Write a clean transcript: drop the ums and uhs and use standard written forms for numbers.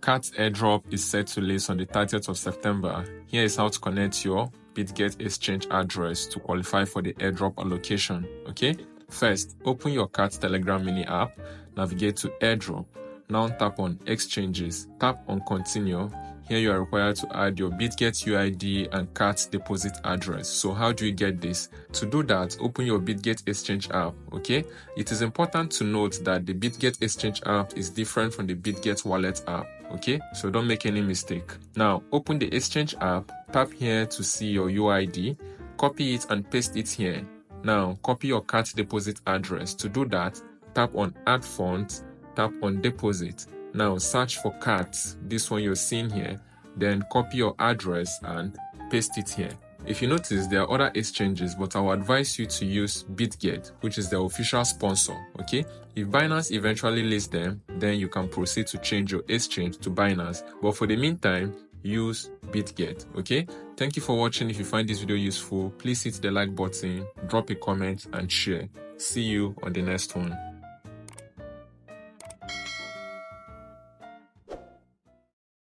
CAT airdrop is set to list on the 30th of September. Here is how to connect your Bitget exchange address to qualify for the airdrop allocation. Okay, first open your CAT Telegram mini app, navigate to airdrop. Now tap on exchanges, tap on continue. Here you are required to add your Bitget UID and CAT deposit address. So how do you get this? To do that, open your Bitget exchange app. Okay, it is important to note that the Bitget exchange app is different from the Bitget wallet app. Okay, so don't make any mistake. Now open the exchange app, tap here to see your UID, copy it and paste it here. Now copy your CAT deposit address. To do that, tap on add funds, tap on deposit. Now search for CAT, this one you're seeing here, then copy your address and paste it here. If you notice, there are other exchanges, but I will advise you to use Bitget, which is the official sponsor. Okay, if Binance eventually lists them, then you can proceed to change your exchange to Binance, but for the meantime, use Bitget. Okay, thank you for watching. If you find this video useful, please hit the like button, drop a comment and share. See you on the next one.